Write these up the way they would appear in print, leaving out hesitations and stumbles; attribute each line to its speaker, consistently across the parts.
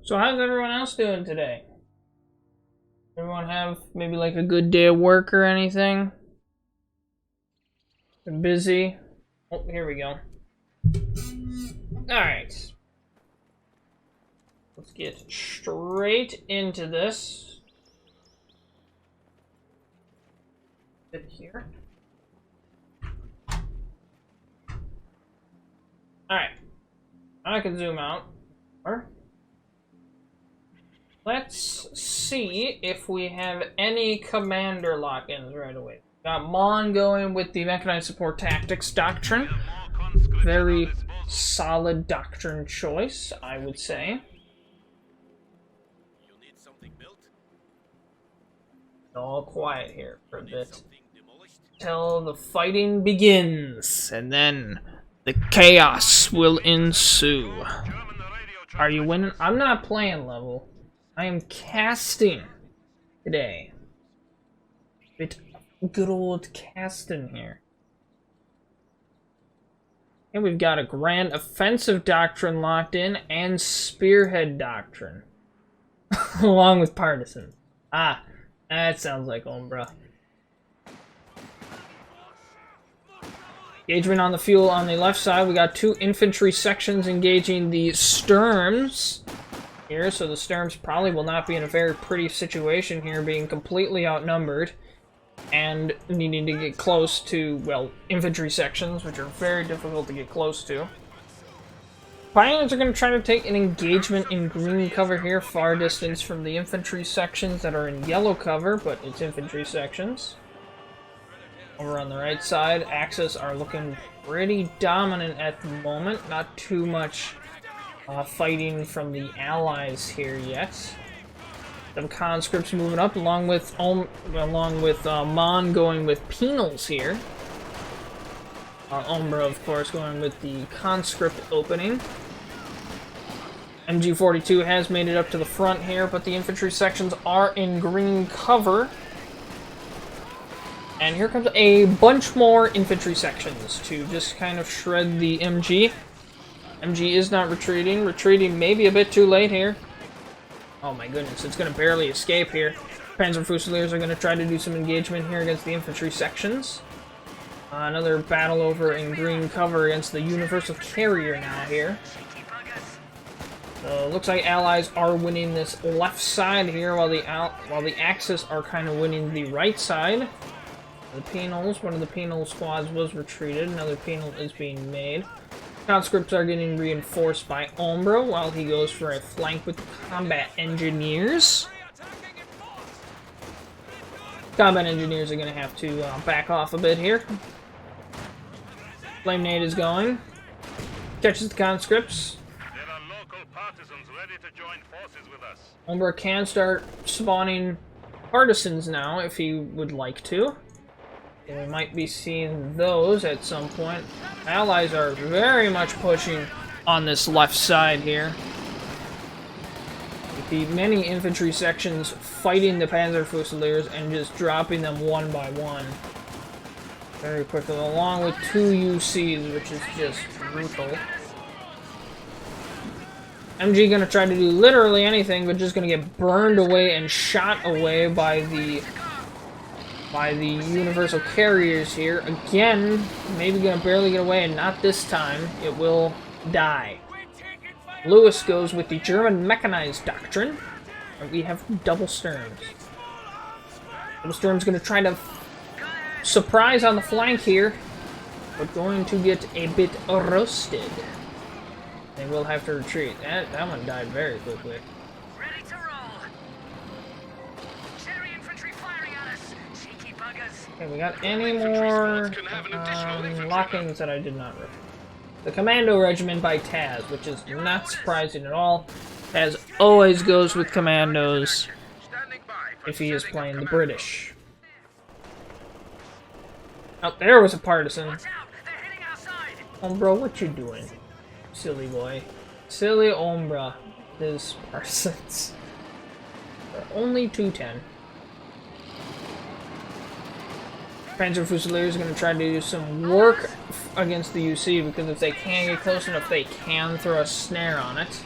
Speaker 1: So how's everyone else doing today? Everyone have maybe like a good day of work or anything? Been busy? Oh, here we go. Alright. Let's get straight into this. Sit here. Alright. I can zoom out. Let's see if we have any commander lock-ins right away. Got Mon going with the Mechanized Support Tactics Doctrine. Very solid doctrine choice, I would say. All quiet here for a bit. Till the fighting begins, and then the chaos will ensue. Are you winning? I'm not playing level. I am casting today. Bit good old casting here. And we've got a Grand Offensive Doctrine locked in and Spearhead Doctrine. Along with Partisan. Ah, that sounds like Umbra. Engagement on the fuel on the left side. We got two infantry sections engaging the Sturms here, so the Sturms probably will not be in a very pretty situation here, being completely outnumbered and needing to get close to, well, infantry sections, which are very difficult to get close to. Pioneers are going to try to take an engagement in green cover here, far distance from the infantry sections that are in yellow cover, but it's infantry sections. Over on the right side, Axis are looking pretty dominant at the moment, not too much fighting from the allies here yet. Some conscripts moving up, along with Mon going with penals here. Umbra, of course, going with the conscript opening. MG42 has made it up to the front here, but the infantry sections are in green cover. And here comes a bunch more infantry sections to just kind of shred the MG. MG is not retreating. Retreating maybe a bit too late here. Oh my goodness, it's going to barely escape here. Panzer Fusiliers are going to try to do some engagement here against the infantry sections. Another battle over in green cover against the Universal Carrier now here. So looks like Allies are winning this left side here, while the Axis are kind of winning the right side. The penals, one of the penal squads was retreated. Another penal is being made. Conscripts are getting reinforced by Umbra while he goes for a flank with combat engineers. Combat engineers are going to have to back off a bit here. Flame Nade is going. Catches the conscripts.
Speaker 2: There are local partisans ready to join forces with us.
Speaker 1: Umbra can start spawning partisans now if he would like to. We might be seeing those at some point. Allies are very much pushing on this left side here. With the many infantry sections fighting the Panzer Fusiliers and just dropping them one by one. Very quickly, along with two UCs, which is just brutal. MG gonna try to do literally anything, but just gonna get burned away and shot away by the Universal Carriers here. Again, maybe gonna barely get away, and not this time. It will die. Lewis goes with the German Mechanized Doctrine, and we have double Sturms. Double Sturm's gonna try to surprise on the flank here, but going to get a bit roasted. They will have to retreat. That one died very quickly. Okay, we got any more lock-ins that I did not read. The Commando Regiment by Taz, which is not surprising at all. Taz always goes with Commandos if he is playing the British. Oh, there was a partisan. Umbra, what you doing? Silly boy. Silly Umbra. His partisans. They're only 210. Panzer Fusiliers are going to try to do some work against the UC, because if they can get close enough, they can throw a snare on it.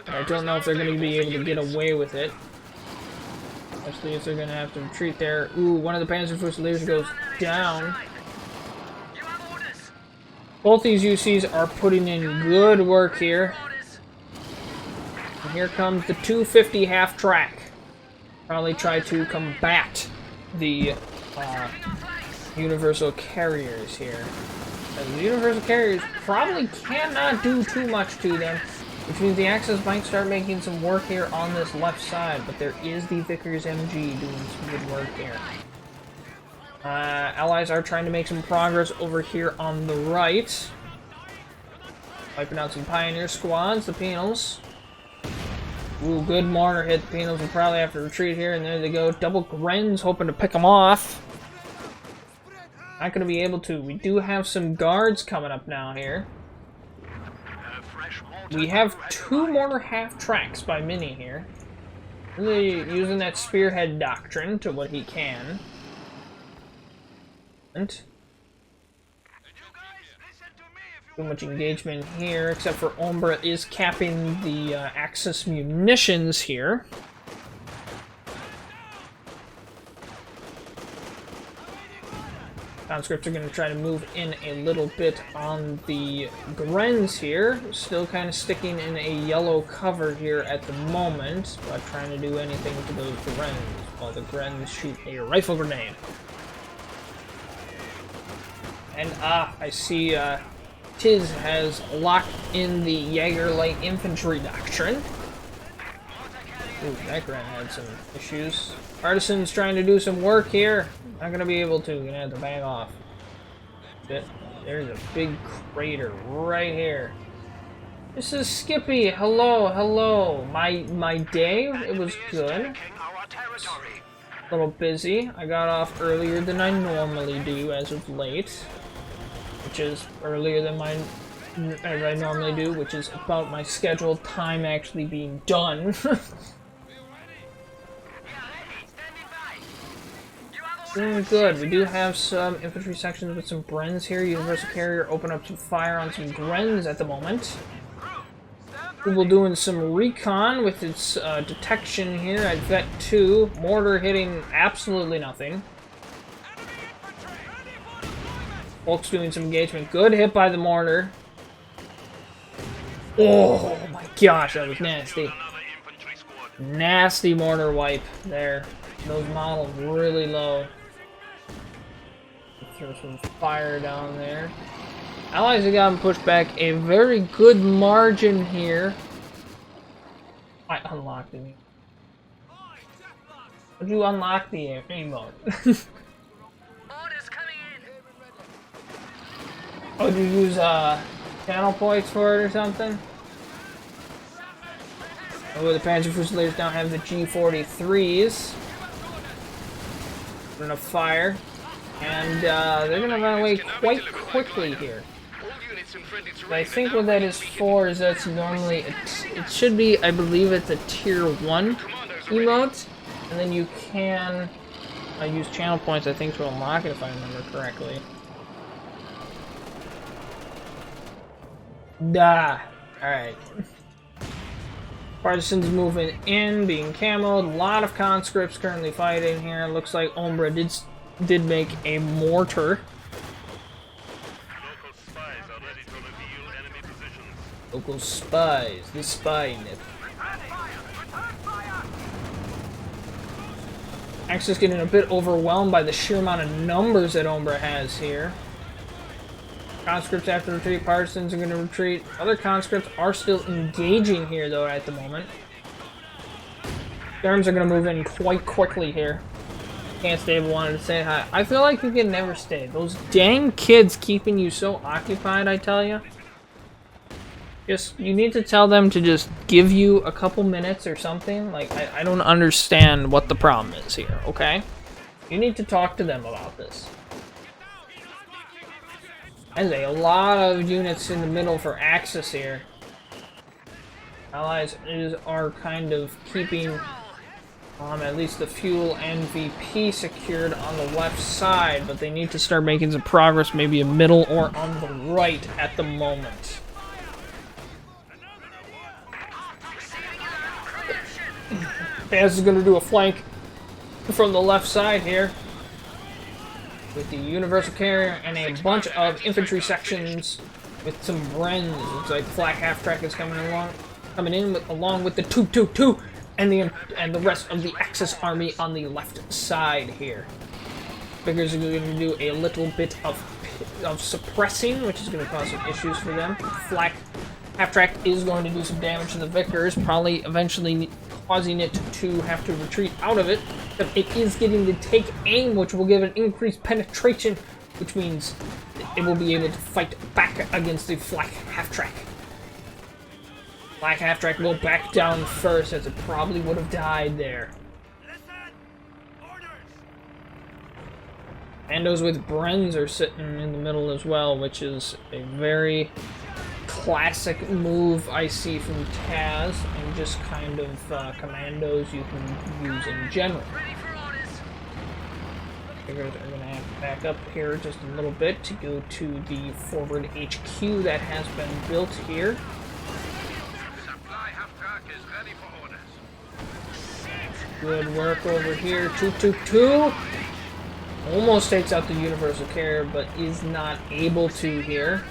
Speaker 1: I don't know if they're going to be able to get away with it. Especially if they're going to have to retreat there. Ooh, one of the Panzer Fusiliers goes down. Both these UCs are putting in good work here. And here comes the 250 half-track. Probably try to combat the Universal Carriers here. And the Universal Carriers probably cannot do too much to them, which means the Axis might start making some work here on this left side, but there is the Vickers MG doing some good work here. Allies are trying to make some progress over here on the right. Wiping out some Pioneer squads, the Penals. Ooh, good mortar hit. The Penals will probably have to retreat here, and there they go. Double Grens hoping to pick them off. Not going to be able to. We do have some guards coming up now here. We have 2 mortar half-tracks by Mini here. Really using that spearhead doctrine to what he can. And too much engagement here, except for Ombra is capping the Axis munitions here. Conscripts are going to try to move in a little bit on the Grens here. Still kind of sticking in a yellow cover here at the moment, but trying to do anything to those Grens while the Grens shoot a rifle grenade. And I see Tiz has locked in the Jaeger Light Infantry doctrine. Ooh, that Gren had some issues. Artisans trying to do some work here. Not gonna be able to. Gonna have to back off. There's a big crater right here. This is Skippy. Hello, hello. My day, it was good. A little busy. I got off earlier than I normally do as of late, which is earlier than as I normally do, which is about my scheduled time actually being done. Doing good. We do have some infantry sections with some Brens here. Universal Carrier open up some fire on some Grens at the moment. We're doing some recon with its detection here at Vet 2. Mortar hitting absolutely nothing. Folks doing some engagement. Good hit by the mortar. Oh my gosh, that was nasty. Nasty mortar wipe there. Those models really low. Throw some fire down there. Allies have gotten pushed back a very good margin here. I unlocked it. How'd you unlock the emote? Oh, did you use channel points for it or something? Oh, the Panzer Fusiliers now have the G43s. Putting a fire. And they're going to run away quite quickly here. But I think what that is for is that's normally, it should be, I believe it's a tier 1 emote. And then you can use channel points, I think, to unlock it if I remember correctly. Alright. Partisans moving in, being camoed. A lot of conscripts currently fighting here. It looks like Ombra did make a mortar.
Speaker 2: Local spies are ready to reveal enemy positions.
Speaker 1: Local spies, the spy net. Axis getting a bit overwhelmed by the sheer amount of numbers that Ombra has here. Conscripts have to retreat. Partisans are going to retreat. Other conscripts are still engaging here, though, at the moment. Germs are going to move in quite quickly here. Can't stay, but wanted to say hi. I feel like you can never stay. Those dang kids keeping you so occupied, I tell you. You need to tell them to just give you a couple minutes or something. Like, I don't understand what the problem is here, okay? You need to talk to them about this. There's a lot of units in the middle for Axis here. Allies are kind of keeping at least the fuel and VP secured on the left side, but they need to start making some progress, maybe a middle or on the right at the moment. Paz is going to do a flank from the left side here with the universal carrier and a bunch of infantry sections with some Wrens. Looks like the flak half-track is coming in along with the 222 and the rest of the Axis army on the left side here. Figures are going to do a little bit of suppressing, which is going to cause some issues for them. Flak half-track is going to do some damage to the Vickers, probably eventually causing it to have to retreat out of it. But it is getting to take aim, which will give it increased penetration, which means it will be able to fight back against the flak half-track. Flak half-track will back down first, as it probably would have died there. Bandos with Brens are sitting in the middle as well, which is a very classic move I see from Taz, and just kind of commandos you can use in general. Figures are going to have to back up here just a little bit to go to the forward HQ that has been built here. Good work over here. 222 almost takes out the universal carrier, but is not able to here.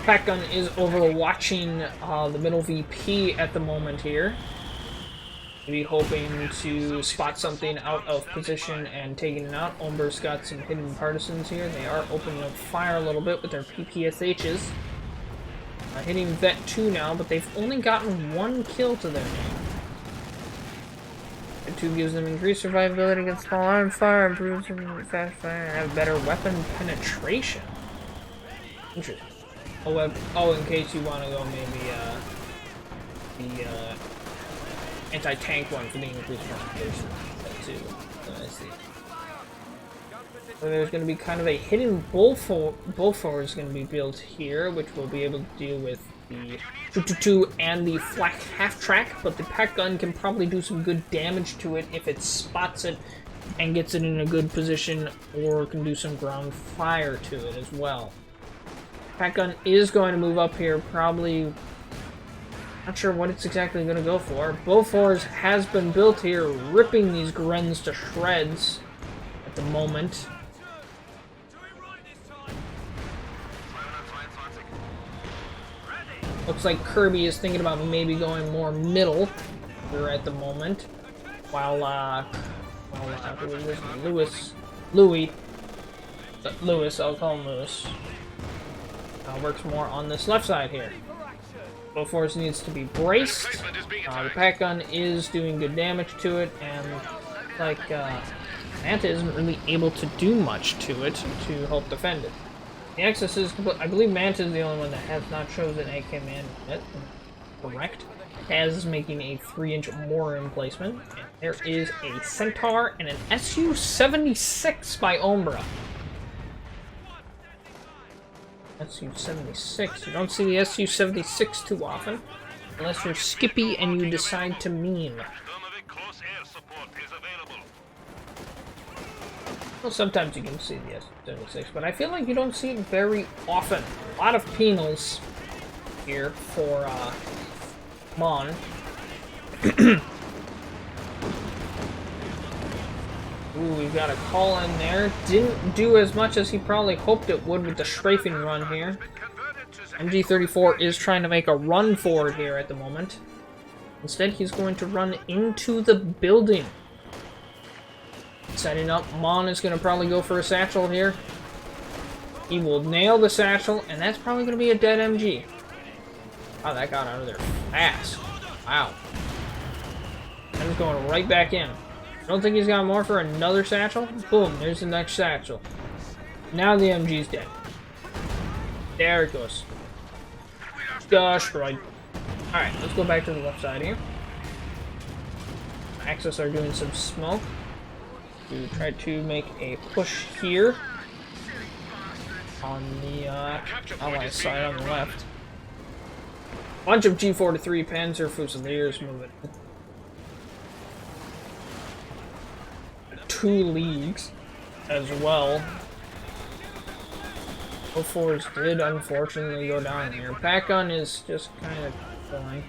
Speaker 1: Pack gun is overwatching the middle VP at the moment here. Maybe hoping to spot something out of position and taking it out. Omber's got some hidden partisans here. They are opening up fire a little bit with their PPSHs. Hitting Vet 2 now, but they've only gotten 1 kill to their name. Vet 2 gives them increased survivability against small arm fire, improves them fast fire, and have better weapon penetration. Interesting. Oh, in case you want to go maybe the anti-tank one for the increased penetration. That too. I see. So there's going to be kind of a hidden bull forward is going to be built here, which will be able to deal with the 222 and the flak half-track, but the pack gun can probably do some good damage to it if it spots it and gets it in a good position, or can do some ground fire to it as well. Pack gun is going to move up here, probably not sure what it's exactly going to go for. Bofors has been built here, ripping these Grens to shreds at the moment. Looks like Kirby is thinking about maybe going more middle here at the moment, while Lewis, I'll call him Lewis, works more on this left side here. Bofors needs to be braced. The pack gun is doing good damage to it, and like Manta isn't really able to do much to it to help defend it. The Axis is, I believe Manta is the only one that has not chosen a command yet. Correct. Taz is making a 3-inch mortar emplacement. And there is a Centaur and an SU-76 by Umbra. SU-76. You don't see the SU-76 too often, unless you're Skippy and you decide to meme. Well, sometimes you can see the SU-76, but I feel like you don't see it very often. A lot of penals here for Mon. Ooh, we've got a call in there. Didn't do as much as he probably hoped it would with the strafing run here. MG34 is trying to make a run for it here at the moment. Instead, he's going to run into the building. Setting up, Mon is going to probably go for a satchel here. He will nail the satchel, and that's probably going to be a dead MG. Wow, that got out of there fast. Wow. And he's going right back in. I don't think he's got more for another satchel. Boom, there's the next satchel. Now the MG's dead. There it goes. Destroyed. Alright, let's go back to the left side here. Axis are doing some smoke to try to make a push here on the ally side on the left. Bunch of G43 Panzer Fusiliers moving. 2 leagues as well. Bofors did unfortunately go down here. Pack gun is just kind of going.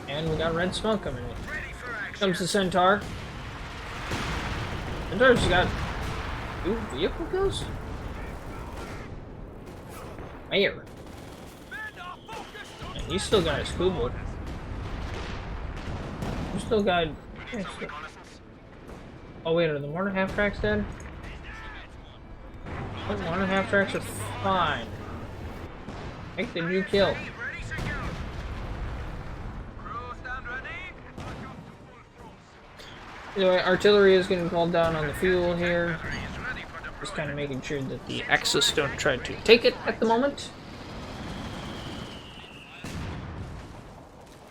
Speaker 1: And we got red smoke coming in. Comes the Centaur. Centaur's got 2 vehicle kills? Where? Yeah, he's still got his Kubo. He's still got... Oh wait, are the mortar half-tracks dead? Oh, mortar half-tracks are fine. Make the new kill. Anyway, artillery is getting called down on the fuel here. Just kind of making sure that the Axis don't try to take it at the moment.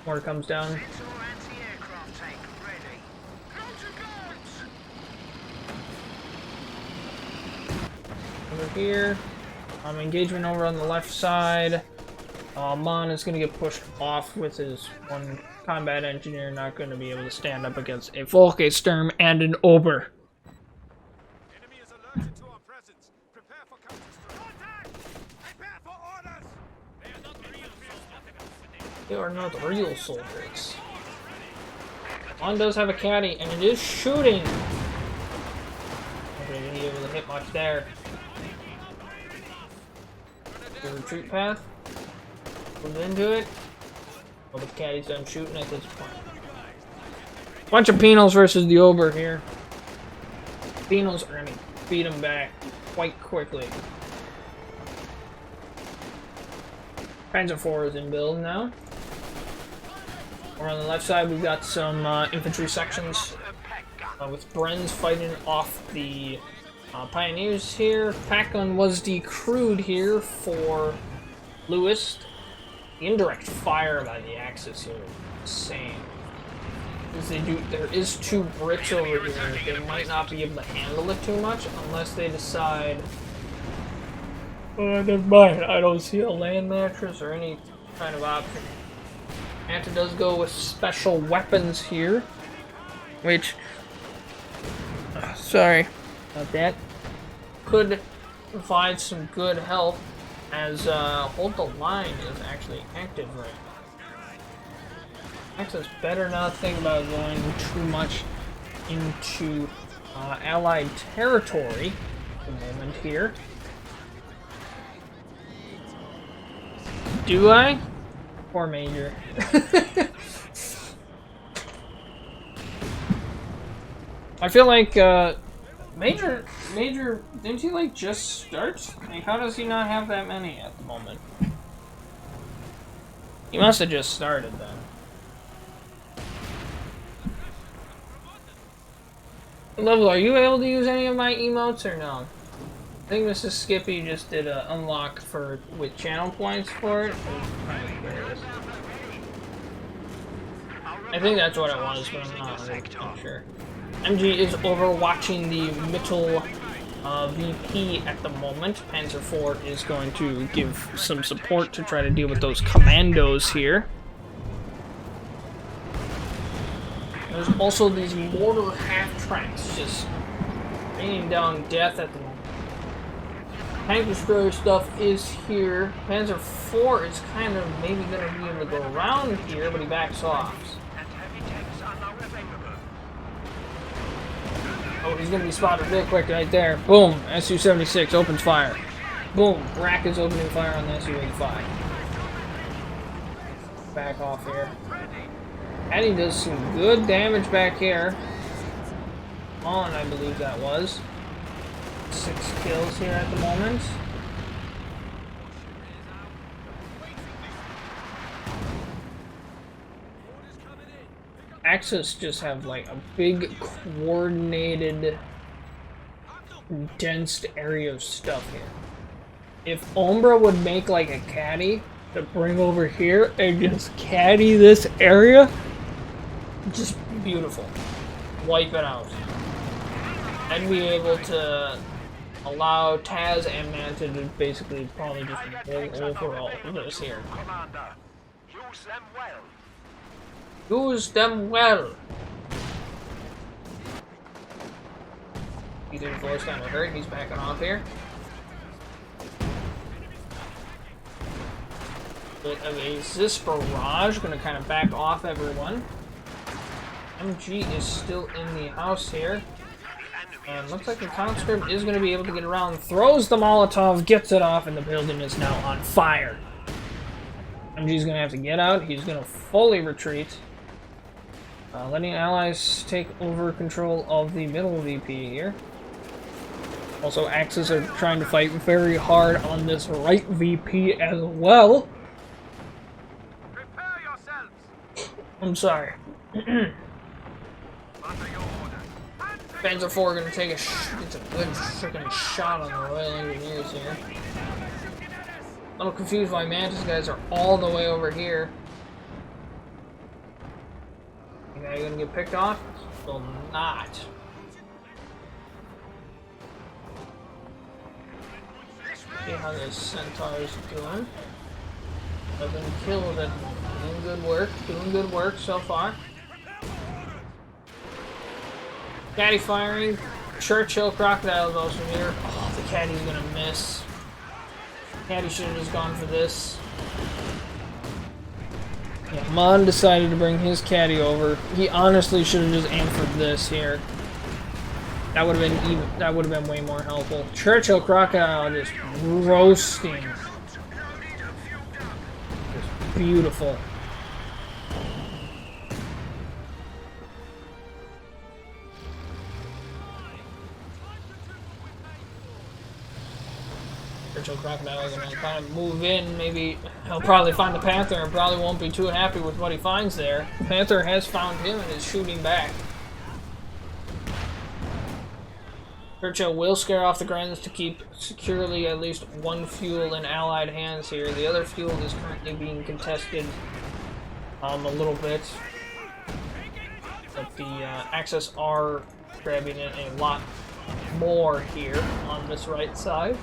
Speaker 1: Mortar comes down. Over here. Engagement over on the left side. Mon is going to get pushed off with his 1 combat engineer, not going to be able to stand up against a Volkssturm and an Ober.
Speaker 2: Enemy is alerted to our presence. Prepare for counter-strike. Prepare for orders.
Speaker 1: They are not real soldiers. Mon does have a caddy, and it is shooting. Not going to be able to hit much there. The retreat path. Comes into it. Well, the caddy's done shooting at this point. Bunch of penals versus the Ober here. Penals are going to beat him back quite quickly. Panzer IV is in build now. Over on the left side, we've got some infantry sections with Bren's fighting off the Pioneers here. Packland was decrewed here for Lewis. The indirect fire by the Axis here is insane. As they do, there is 2 Brits over here. They might not be able to handle it too much unless they decide. Oh, never mind. I don't see a land mattress or any kind of option. Anta does go with special weapons here, which, sorry about that, could provide some good help as Hold the Line is actually active right now. Axis better not think about going too much into Allied territory at the moment here. Do I? Poor Major. I feel like Major, didn't he like just start? Like, how does he not have that many at the moment? He must have just started then. Level, are you able to use any of my emotes or no? I think Mrs. Skippy just did an unlock with channel points for it. I think that's what it was, but I'm not 100% sure. MG is overwatching the Mittel VP at the moment. Panzer IV is going to give some support to try to deal with those commandos here. There's also these mortar half-tracks just raining down death at the moment. Tank destroyer stuff is here. Panzer IV is kind of maybe going to be able to go around here, but he backs off. Oh, he's going to be spotted real quick right there. Boom, Su-76 opens fire. Boom, Rack is opening fire on the Su-85. Back off here. And he does some good damage back here. On, I believe that was. 6 kills here at the moment. Axis just have like a big coordinated dense area of stuff here. If Umbra would make like a caddy to bring over here and just caddy this area, just beautiful. Wipe it out. And be able to allow Taz and Manta to basically probably just roll over all of this here.
Speaker 2: Use them well.
Speaker 1: Use them well. Either voice kind of hurt, he's backing off here. Bit of a Zis barrage. Gonna kind of back off everyone. MG is still in the house here. And looks like the conscript is going to be able to get around. Throws the Molotov, gets it off, and the building is now on fire. MG's going to have to get out. He's going to fully retreat. Letting allies take over control of the middle VP here. Also, Axis are trying to fight very hard on this right VP as well.
Speaker 2: Prepare yourselves.
Speaker 1: I'm sorry.
Speaker 2: Under your orders.
Speaker 1: Panzer IV are going to take gets a good freaking shot on the Royal Engineers here. A little confused why Mantis guys are all the way over here. You guys going to get picked off? Will not. See how this Centaur is doing. I've been killed at doing good work so far. Caddy firing. Churchill Crocodile goes from here. Oh, the Caddy's gonna miss. Caddy should have just gone for this. Yeah, Mon decided to bring his Caddy over. He honestly should have just aimed for this here. That would have been way more helpful. Churchill Crocodile just roasting. Just beautiful. Churchill Crocodile is gonna kind of move in. Maybe he'll probably find the Panther and probably won't be too happy with what he finds there. The Panther has found him and is shooting back. Churchill will scare off the Grens to keep securely at least one fuel in Allied hands here. The other fuel is currently being contested a little bit. But the Axis are grabbing it a lot more here on this right side.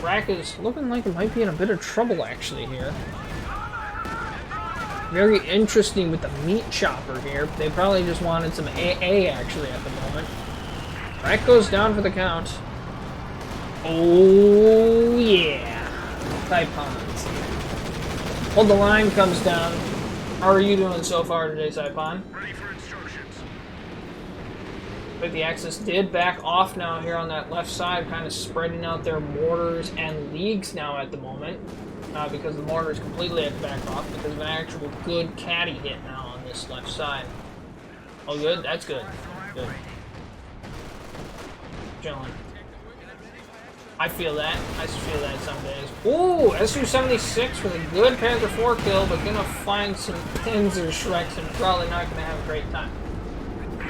Speaker 1: Iraq is looking like it might be in a bit of trouble actually here. Very interesting with the meat chopper here. They probably just wanted some AA actually at the moment. Iraq goes down for the count. Oh yeah. Saipans. Hold the line comes down. How are you doing so far today, Saipan?
Speaker 2: Ready for instructions.
Speaker 1: But the Axis did back off now here on that left side, kind of spreading out their mortars and leagues now at the moment. Because the mortars completely had to back off because of an actual good caddy hit now on this left side. Oh good? That's good. Good. Chilling. I feel that. I feel that some days. Ooh! Su-76 with a good Panther 4 kill, but gonna find some Panzer Shreks and probably not gonna have a great time.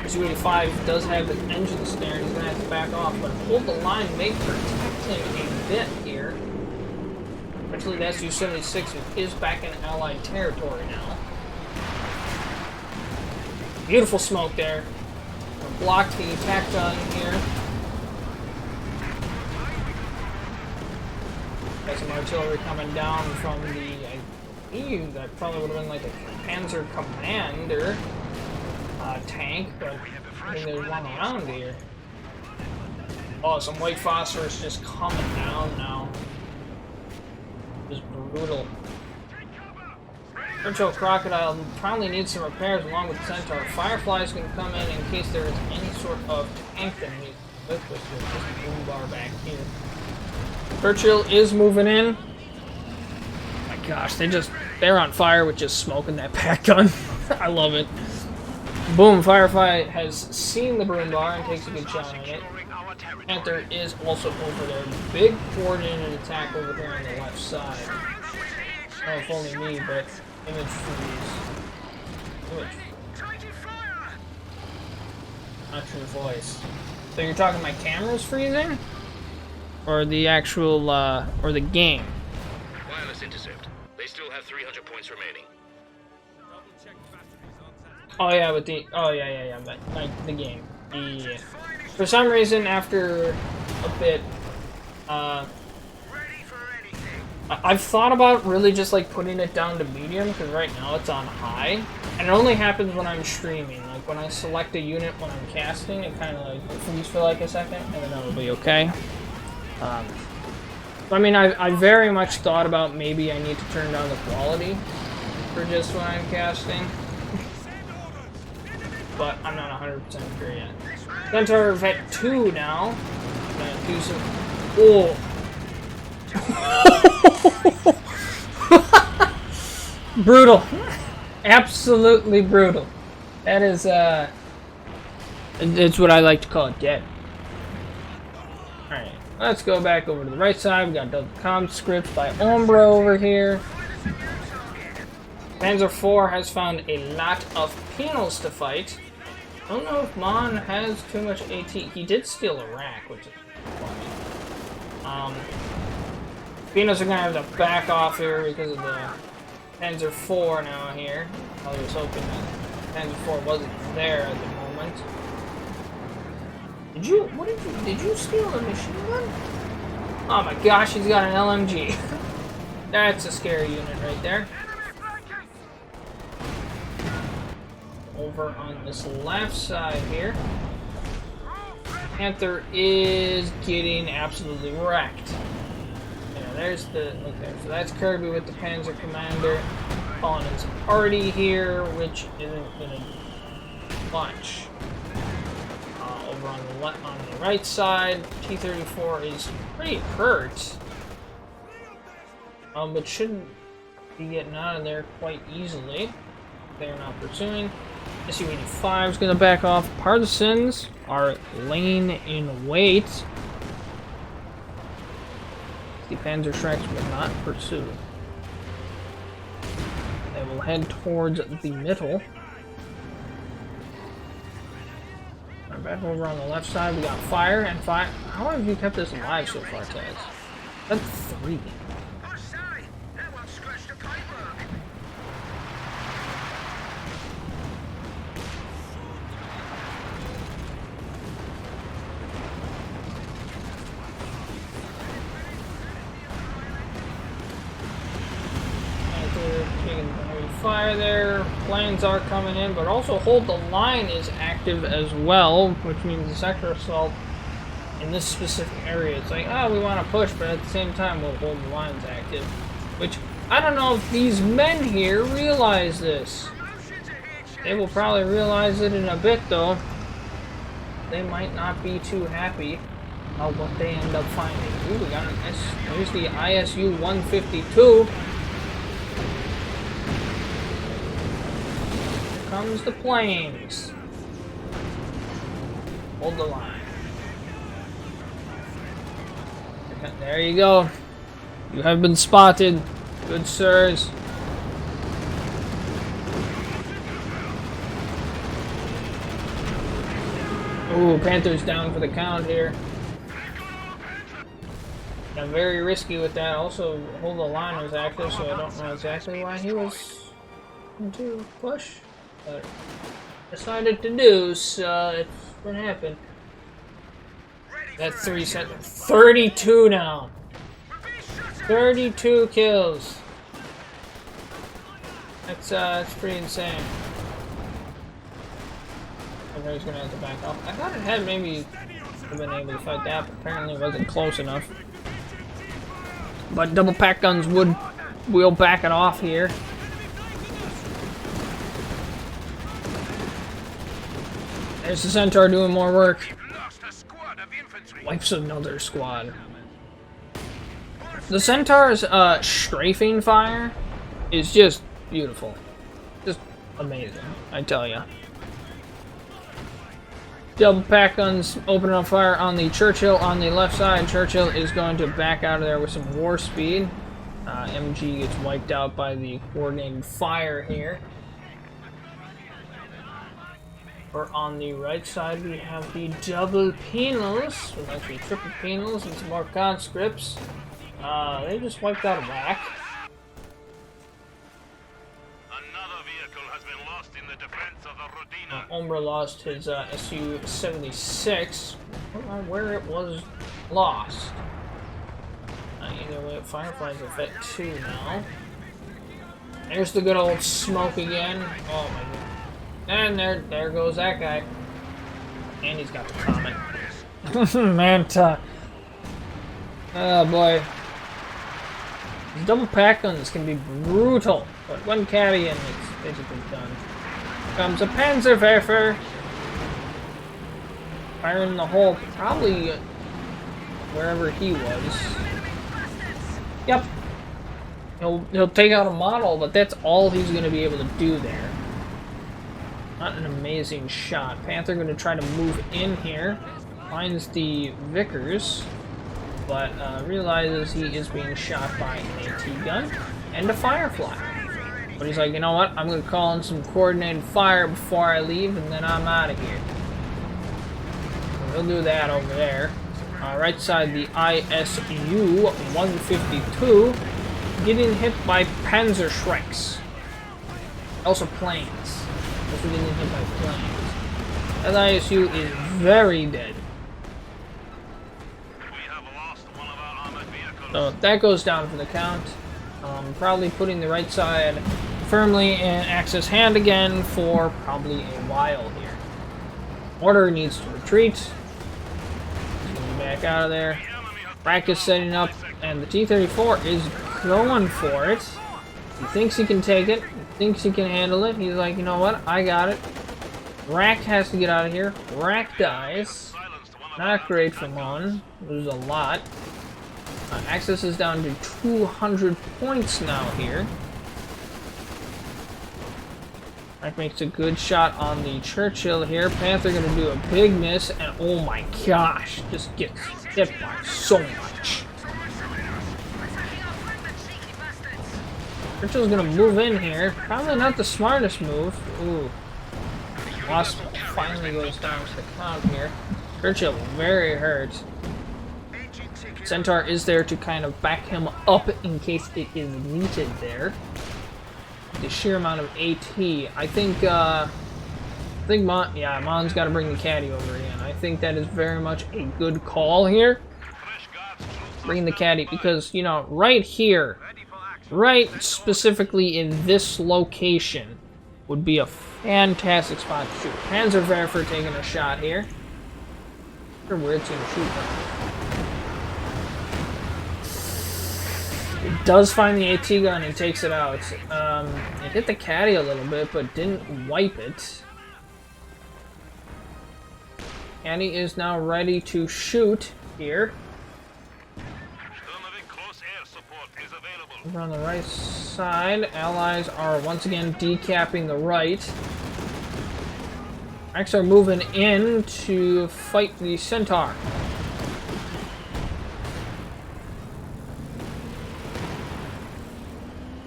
Speaker 1: Su-85 does have the engine snare, he's gonna have to back off, but hold the line may protect him a bit here. Actually, the Su-76 is back in Allied territory now. Beautiful smoke there. Blocked the attack gun here. Got some artillery coming down from the, I believe that probably would have been like a Panzer Commander tank, but I think there's one around here. Oh, some white phosphorus just coming down now. Just brutal. Churchill Crocodile probably needs some repairs along with Centaur. Fireflies can come in case there is any sort of tank that needs with this boom bar back here. Churchill is moving in. Oh my gosh, they're on fire with just smoking that pack gun. I love it. Boom, Firefly has seen the broom bar and takes a good shot on it. Panther is also over there. Big coordinated attack over there on the left side. Oh, if only me, but image freeze. Image. Not true voice. So you're talking my camera's freezing? Or the actual, or the game?
Speaker 3: Wireless intercept. They still have 300 points remaining.
Speaker 1: Oh yeah, with the, oh yeah, but like the game. Yeah. For some reason, after a bit, I've thought about really just like putting it down to medium, because right now it's on high, and it only happens when I'm streaming. Like when I select a unit when I'm casting, it kind of like freezes for like a second, and then it'll be okay. I mean, I very much thought about maybe I need to turn down the quality for just when I'm casting, but I'm not 100% sure yet. Centaur Vet 2 now. I'm gonna do some. Oh! Brutal. Absolutely brutal. That is, it's what I like to call it, dead. Alright, let's go back over to the right side. We got double comm scripts by Umbra over here. Panzer IV has found a lot of penals to fight. I don't know if Mon has too much AT. He did steal a rack, which is funny. Penals are gonna have to back off here because of the Panzer IV now here. I was hoping that Panzer IV wasn't there at the moment. Did you steal a machine gun? Oh my gosh, he's got an LMG. That's a scary unit right there. Over on this left side here, Panther is getting absolutely wrecked. Yeah, there's the, okay, so that's Kirby with the Panzer Commander calling his party here, which isn't gonna do much. Over on the right side, T-34 is pretty hurt, but shouldn't be getting out of there quite easily. They're not pursuing. SU-85 is going to back off. Partisans are laying in wait. The Panzer Shreks will not pursue. They will head towards the middle. Right, back over on the left side, we got fire and fire. How have you kept this alive so far, Taz? That's 3. Fire there, planes are coming in, but also hold the line is active as well, which means the sector assault in this specific area. It's like, oh, we want to push, but at the same time we'll hold the lines active. Which, I don't know if these men here realize this. They will probably realize it in a bit, though. They might not be too happy about what they end up finding. Ooh, we got an there's the ISU-152. Comes the planes. Hold the line. There you go. You have been spotted, good sirs. Ooh, Panther's down for the count here. Got very risky with that. Also, hold the line was active, so I don't know exactly why he was to push. But decided to do, so it's what happened. That's 3 sets. 32 now. 32 kills. That's pretty insane. I thought he was gonna have to back off. I thought it had maybe been able to fight that, but apparently it wasn't close enough. But double pack guns will back it off here. There's the Centaur doing more work. Wipes another squad. The Centaur's strafing fire is just beautiful. Just amazing, I tell ya. Double pack guns opening up fire on the Churchill on the left side. Churchill is going to back out of there with some war speed. MG gets wiped out by the coordinated fire here. Or on the right side, we have the double penals, with actually triple penals and some more conscripts. They just wiped out a whack.
Speaker 2: Another vehicle has been lost in the defense of the Rodina.
Speaker 1: Umbra lost his SU-76. I don't know where it was lost. Either way, Firefly's a Vet 2 now. There's the good old smoke again. Oh my god. And there goes that guy. And he's got the comment. Manta. Oh boy. These double pack guns can be brutal, but one caddy and it's basically done. Comes a Panzerwerfer. Firing the hole, probably wherever he was. Yep. He'll take out a model, but that's all he's going to be able to do there. Not an amazing shot. Panther going to try to move in here. Finds the Vickers, but realizes he is being shot by an AT gun and a Firefly. But he's like, you know what? I'm going to call in some coordinated fire before I leave, and then I'm out of here. So he'll do that over there. Right side, the ISU 152 getting hit by Panzer Shreks. Also planes. Also getting hit by planes. That ISU is very dead. So that goes down for the count. Probably putting the right side firmly in Axis hand again for probably a while here. Order needs to retreat. Back out of there. Rack is setting up, and the T-34 is going for it. He thinks he can take it. He thinks he can handle it. He's like, you know what? I got it. Rack has to get out of here. Rack dies. Not great for Mon. Lose a lot. Axis is down to 200 points now here. Rack makes a good shot on the Churchill here. Panther gonna do a big miss, and oh my gosh, just gets hit by so much. Churchill's gonna move in here. Probably not the smartest move. Ooh. Wasp finally goes down to the count here. Churchill very hurt. Centaur is there to kind of back him up in case it is needed there. The sheer amount of AT, I think Mon's got to bring the caddy over again. I think that is very much a good call here. Bring the caddy because, you know, right here, right specifically in this location would be a fantastic spot to shoot. Panzerwerfer taking a shot here. I wonder where it's going to shoot from. It does find the AT gun and takes it out. It hit the caddy a little bit, but didn't wipe it. Caddy is now ready to shoot here. Over on the right side, allies are once again decapping the right. X are moving in to fight the Centaur.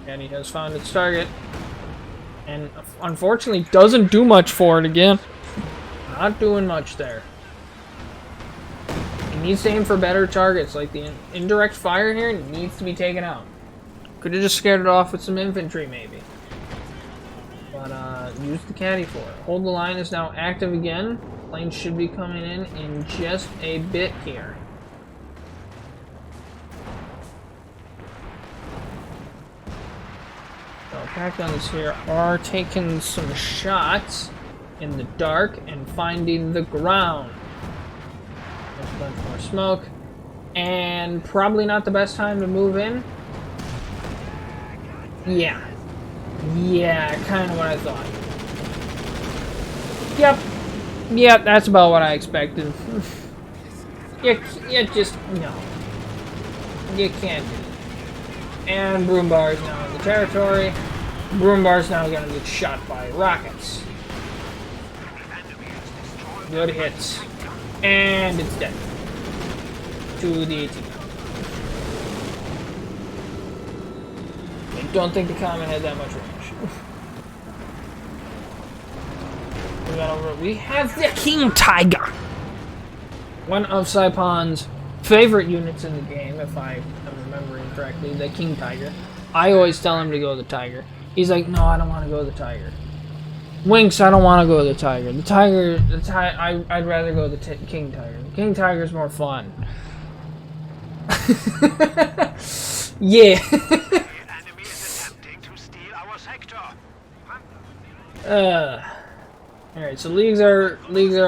Speaker 1: And he has found its target. And unfortunately doesn't do much for it again. Not doing much there. He needs to aim for better targets. Like the indirect fire here needs to be taken out. Could have just scared it off with some infantry maybe. But use the caddy for it. Hold the line is now active again. Planes should be coming in just a bit here. Pack guns here are taking some shots in the dark and finding the ground. There's a bunch more smoke. And probably not the best time to move in. Yeah. Yeah, kind of what I thought. Yep, that's about what I expected. you just, no. You can't do it. And Broombar is now in the territory. Broombar's now gonna get shot by rockets. Good hits. And it's dead. To the AT. I don't think the Comet had that much range. We have the King Tiger! One of Saipan's favorite units in the game, if I am remembering correctly, the King Tiger. I always tell him to go the Tiger. He's like, no, I don't want to go the Tiger. Winks, I don't want to go the Tiger. I'd rather go the King Tiger. The King Tiger's more fun. Yeah. Alright, so leagues are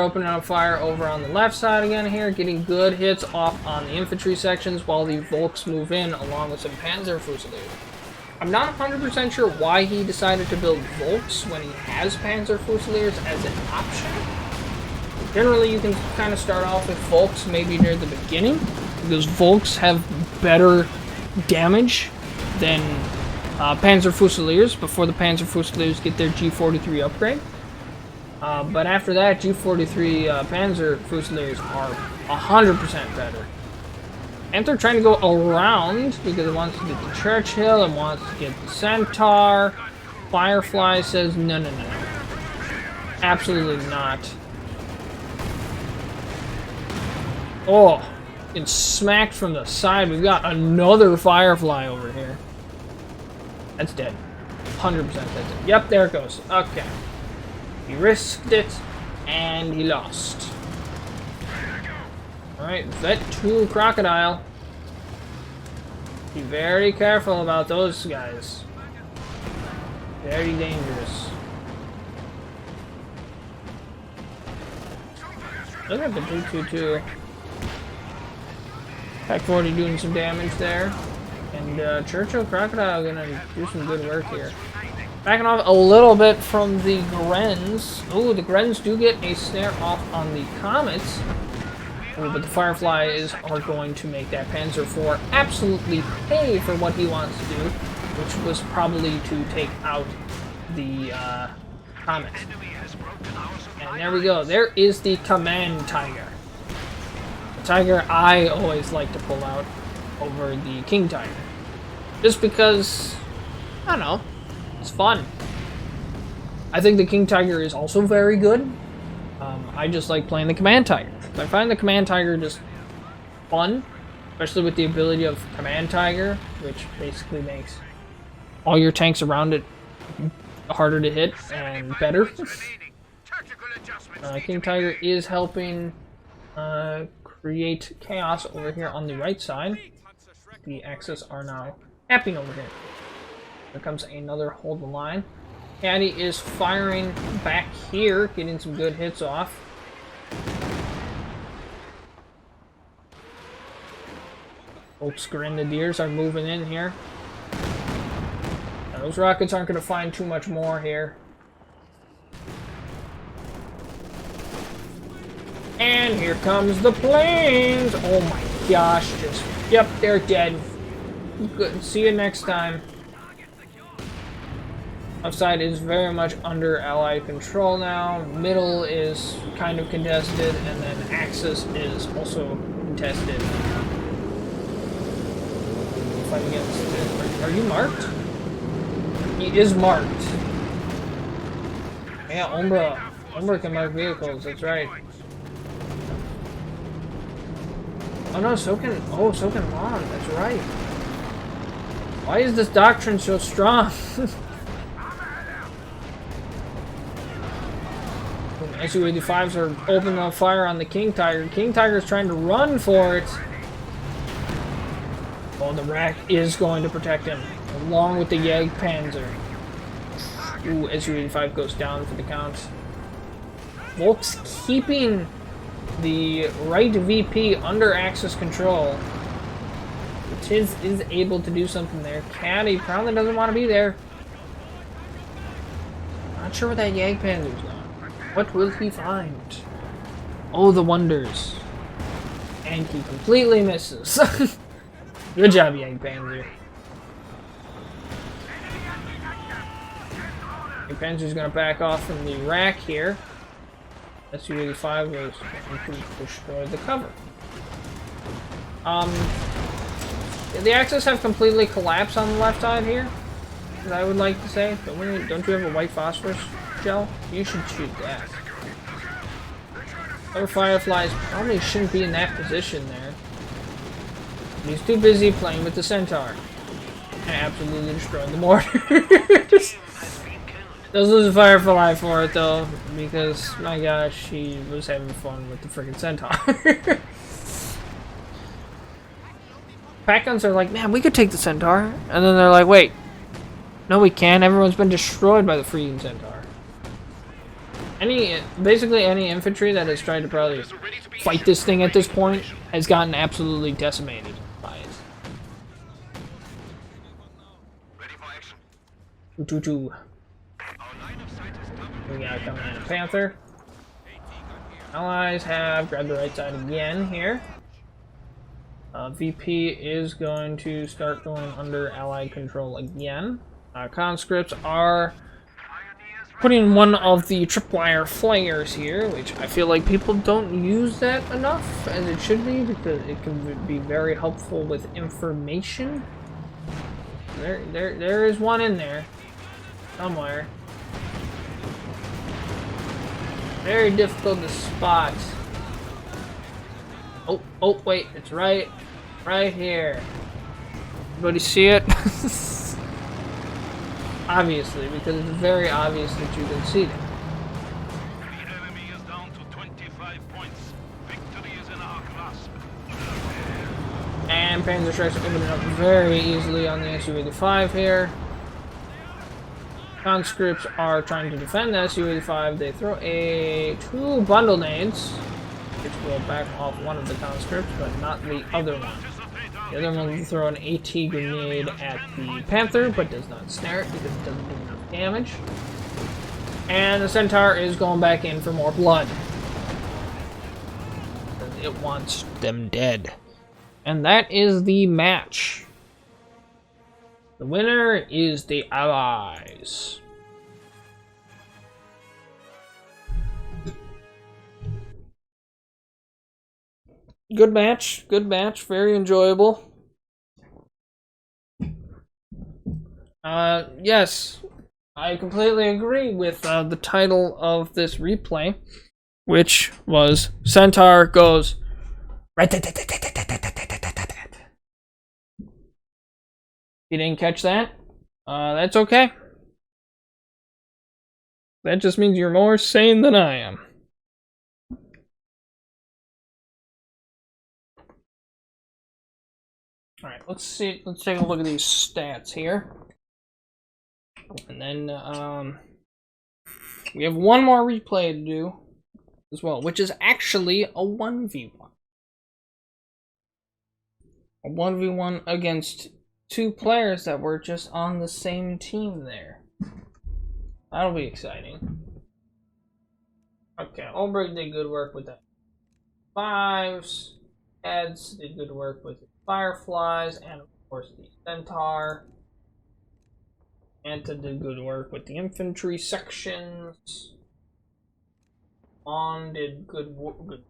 Speaker 1: opening up fire over on the left side again here, getting good hits off on the infantry sections while the Volks move in along with some Panzer Fusiliers. I'm not 100% sure why he decided to build Volks when he has Panzer Fusiliers as an option. Generally, you can kind of start off with Volks maybe near the beginning, because Volks have better damage than Panzer Fusiliers before the Panzer Fusiliers get their G43 upgrade. But after that, G43 Panzer Fusiliers are 100% better. And they're trying to go around because it wants to get the Churchill, it wants to get the Centaur. Firefly says no, no, no, no. Absolutely not. Oh, it's smacked from the side. We've got another Firefly over here. That's dead. 100% that's dead. Yep, there it goes. Okay. He risked it, and he lost. Alright, Vet 2 Crocodile. Be very careful about those guys. Very dangerous. Look at the 222. Pack 40 doing some damage there. And Churchill Crocodile gonna do some good work here. Backing off a little bit from the Grens. Ooh, the Grens do get a snare off on the Comets. Ooh, but the Fireflies are going to make that Panzer IV absolutely pay for what he wants to do, which was probably to take out the Comet. And there we go. There is the Command Tiger. The Tiger I always like to pull out over the King Tiger. Just because, I don't know, it's fun. I think the King Tiger is also very good. I just like playing the Command Tiger. I find the Command Tiger just fun, especially with the ability of Command Tiger, which basically makes all your tanks around it harder to hit and better. King Tiger is helping create chaos over here on the right side. The Axis are now happening over here. Here comes another hold the line. Caddy is firing back here, getting some good hits off. Volks Grenadiers are moving in here. Now, those rockets aren't going to find too much more here. And here comes the planes! Oh my gosh, just, yep, they're dead. Good, see you next time. Left side is very much under Allied control now. Middle is kind of contested, and then Axis is also contested. Fight against it. Are you marked? He is marked. Yeah, Umbra. Umbra can mark vehicles, that's right. Oh no, so can Lon, that's right. Why is this doctrine so strong? SU-85s are opening up fire on the King Tiger. King Tiger is trying to run for it. Oh, the rack is going to protect him, along with the Jagdpanzer. Ooh, SU-85 goes down for the count. Volks keeping the right VP under Axis control. Tiz is able to do something there. Caddy probably doesn't want to be there. Not sure what that Jagdpanzer's on. What will he find? Oh, the wonders. And he completely misses. Good job, Jagdpanzer. Jagdpanzer's gonna back off from the rack here. SU-85 was going to destroy the cover. The Axis have completely collapsed on the left side here, I would like to say. Don't you have a white phosphorus gel? You should shoot that. Other Fireflies probably shouldn't be in that position there. He's too busy playing with the Centaur. And absolutely destroying the mortars. Does lose a Firefly for it though, because my gosh, he was having fun with the freaking Centaur. Pack guns are like, man, we could take the Centaur. And then they're like, wait. No, we can't. Everyone's been destroyed by the freaking Centaur. Basically any infantry that has tried to probably fight this thing at this point has gotten absolutely decimated by it.
Speaker 3: Ready for action.
Speaker 1: 222.
Speaker 3: Our line of sight is covered.
Speaker 1: We got coming in a Panther. Allies have grabbed the right side again here. VP is going to start going under Allied control again. Conscripts are putting one of the tripwire flares here, which I feel like people don't use that enough as it should be, because it can be very helpful with information. There is one in there somewhere. Very difficult to spot. Oh, wait, it's right here. Everybody see it? Obviously, because it's very obvious that you can see them.
Speaker 2: The enemy is down to 25 points. Victory is in our grasp.
Speaker 1: And Panzer Strikes are opening up very easily on the Su-85 here. Conscripts are trying to defend the Su-85. They throw two bundle nades, which will back off one of the conscripts, but not the other one. The other one will throw an AT grenade at the Panther, but does not snare it because it doesn't do enough damage. And the Centaur is going back in for more blood. It wants them dead. And that is the match. The winner is the Allies. Good match, very enjoyable. Yes, I completely agree with the title of this replay, which was Centaur goes. You didn't catch that? That's okay. That just means you're more sane than I am. Alright, let's take a look at these stats here. And then, we have one more replay to do as well, which is actually a 1v1. A 1v1 against two players that were just on the same team there. That'll be exciting. Okay, Olbrich did good work with the fives. Eds did good work with the Fireflies, and of course the Centaur. Anta did good work with the infantry sections. On did good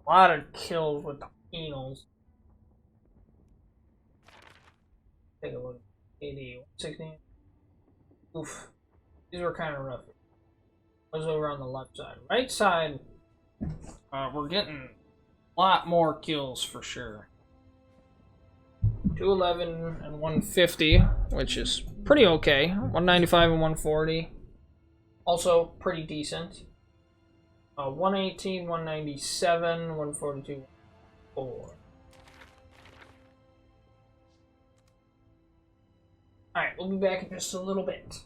Speaker 1: lot of kills with the penals. Take a look. 80, 16. Oof. These were kind of rough. Those over on the left side. Right side, we're getting a lot more kills for sure. 211 and 150, which is pretty okay. 195 and 140, also pretty decent. 118, 197, 142, 4. Alright, we'll be back in just a little bit.